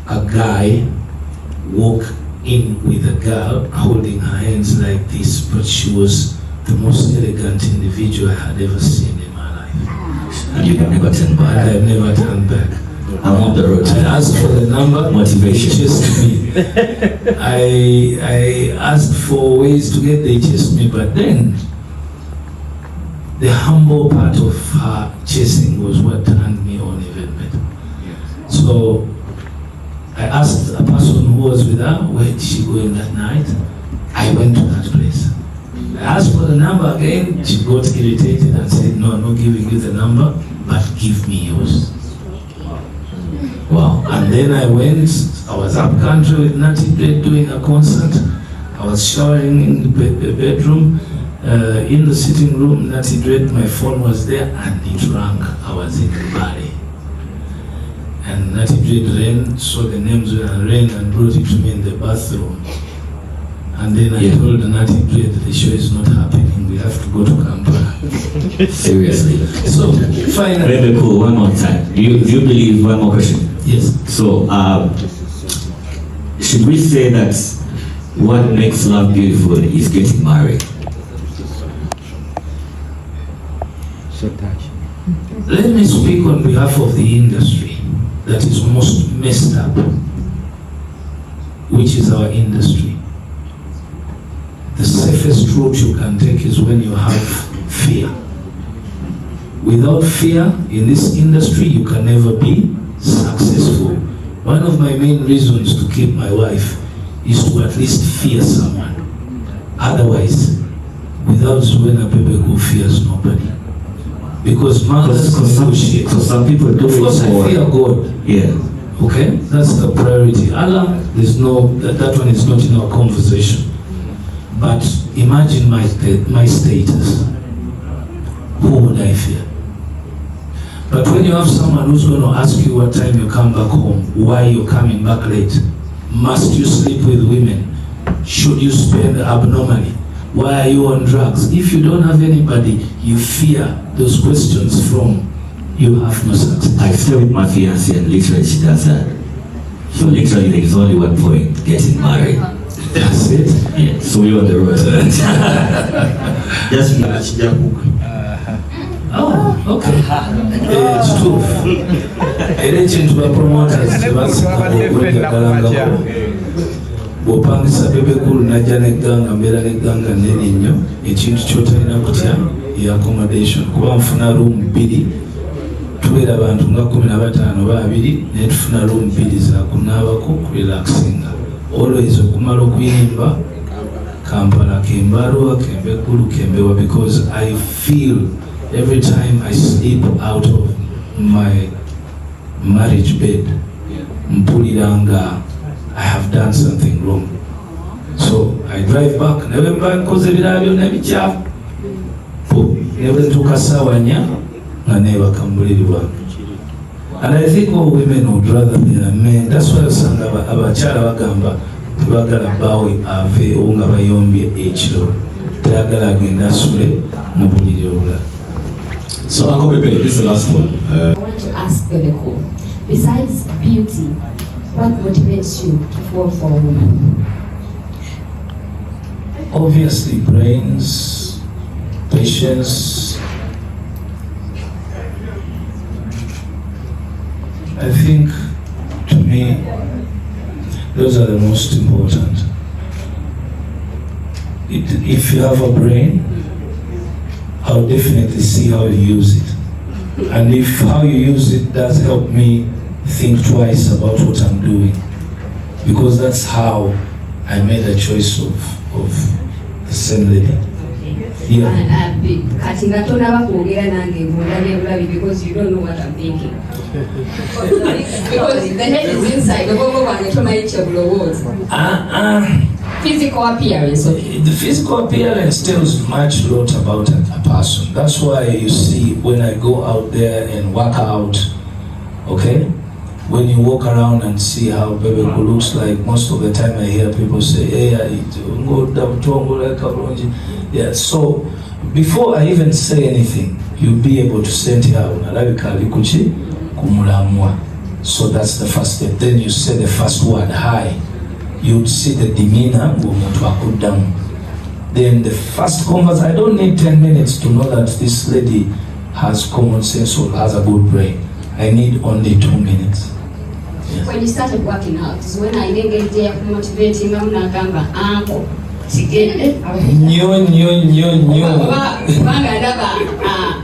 a guy walk in with a girl holding her hands like this, but she was the most elegant individual I had ever seen in my life. And you have never turned back? I have never turned back. I'm on the road. I asked for the number, Motivation. They chased me. I asked for ways to get, they chased me, but then the humble part of her chasing was what turned me on even better. So I asked a person who was with her, where did she go in that night? I went to that place. I asked for the number again, she got irritated and said, no, I'm not giving you the number, but give me yours. Wow. And then I went, I was up country with Natty Dread doing a concert. I was showering in the bedroom, in the sitting room, Natty Dread, my phone was there and it rang. I was in Bali. And Natty Dread ran, saw the names and ran and brought it to me in the bathroom. And then I told Natty Dread, the show is not happening, we have to go to Kampala. Seriously. So, finally. Bebe Cool, one more time. Do you believe, one more question? Yes. So, should we say that what makes love beautiful is getting married? Let me speak on behalf of the industry that is most messed up, which is our industry. The safest route you can take is when you have fear. Without fear in this industry, you can never be successful. One of my main reasons to keep my wife is to at least fear someone. Otherwise, without Zuena, Bebe Cool fears nobody. Because mothers negotiate. So some people do it Of course, for... I fear God. Yeah. Okay, that's the priority. Allah, there's no, that one is not in our conversation. But imagine my status. Who would I fear? But when you have someone who's going to ask you what time you come back home, why you're coming back late, must you sleep with women? Should you spend abnormally? Why are you on drugs? If you don't have anybody, you fear those questions from, you have no success. I stay with my fiancée and literally she does that. So literally there is only one point, getting married. That's it. Yeah, so we're on the road. Just Oh, okay. It's true. Erechen tuba promoters tebasika okwegagalangako. Bw'opangisa Bebe Cool najja n'egganga mbeera n'egganga nnene nnyo, ekintu ky'otalina kutya ye accommodation. Kuba nfuna room 2, tubeera abantu nga 15 oba 2, naye tufuna room 2 za kunaabako kurelaxinga. Always okumala okuyimba Kampala, Kembarwa, Bebe Cool, Kembewa, because I feel every time I sleep out of my marriage bed, mpuliranga I have done something wrong. So I drive back, never mba nkoze ebirala byonna bikyafu. Never ntuuka ssaawa 4 nga neebaka mu buliri bwange. And I think all women would rather be a man. That's why osanga abakyala bagamba tebagala bbaawe aveewo nga bayombye ekiro. Teyagala agenda asule mu buliri obulala. So Uncle Bebe, this is the last one. I want to ask Bebe Cool, besides beauty, what motivates you to fall for a woman? Obviously, brains, patience. I think, to me, those are the most important. If you have a brain, I'll definitely see how you use it. And if how you use it does help me think twice about what I'm doing. Because that's how I made a choice of the same lady. Yeah. Because you don't know what I'm thinking. Because the head is inside. Physical appearance. The physical appearance tells much lot about a person. That's why you see when I go out there and work out, okay? When you walk around and see how Bebe Cool looks like, most of the time I hear people say, hey, yeah, so before I even say anything, you'll be able to send her on. So that's the first step. Then you say the first word, hi. You'd see the demeanor, then the first conversation. I don't need 10 minutes to know that this lady has common sense or has a good brain. I need only 2 minutes. Yes. When you started working out, Zuena Kirema motivating uncle. Nyo. Kubanga ndaba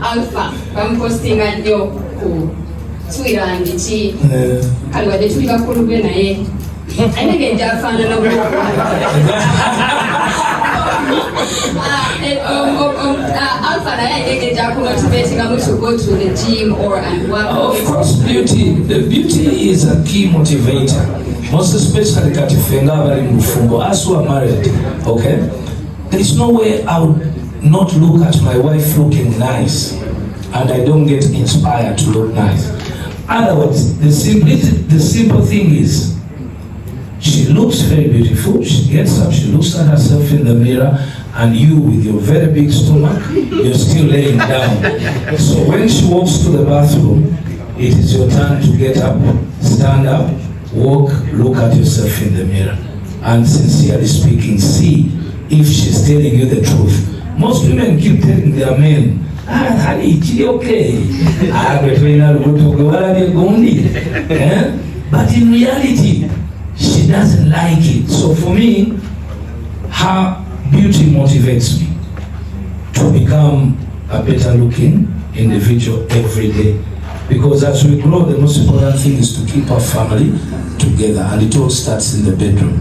Alpha bamupostinga nnyo ku Twitter ndiki kali wadde tuli bakulu be naye ayinenge nja afaanana Alpha naye ayinenge nja kumotivatingamu to go to the gym or and work. Of course, the beauty is a key motivator. Most especially kati fenga abali mu bufumbo, as who are married, okay? There is no way I would not look at my wife looking nice and I don't get inspired to look nice. Otherwise, the simple thing is, she looks very beautiful, she gets up, she looks at herself in the mirror, and you with your very big stomach, you're still laying down. So when she walks to the bathroom, it is your turn to get up, stand up, walk, look at yourself in the mirror, and sincerely speaking, see if she's telling you the truth. Most women keep telling their men, honey, it's okay. But in reality, she doesn't like it. So for me, her beauty motivates me to become a better looking individual every day. Because as we grow, the most important thing is to keep our family together, and it all starts in the bedroom.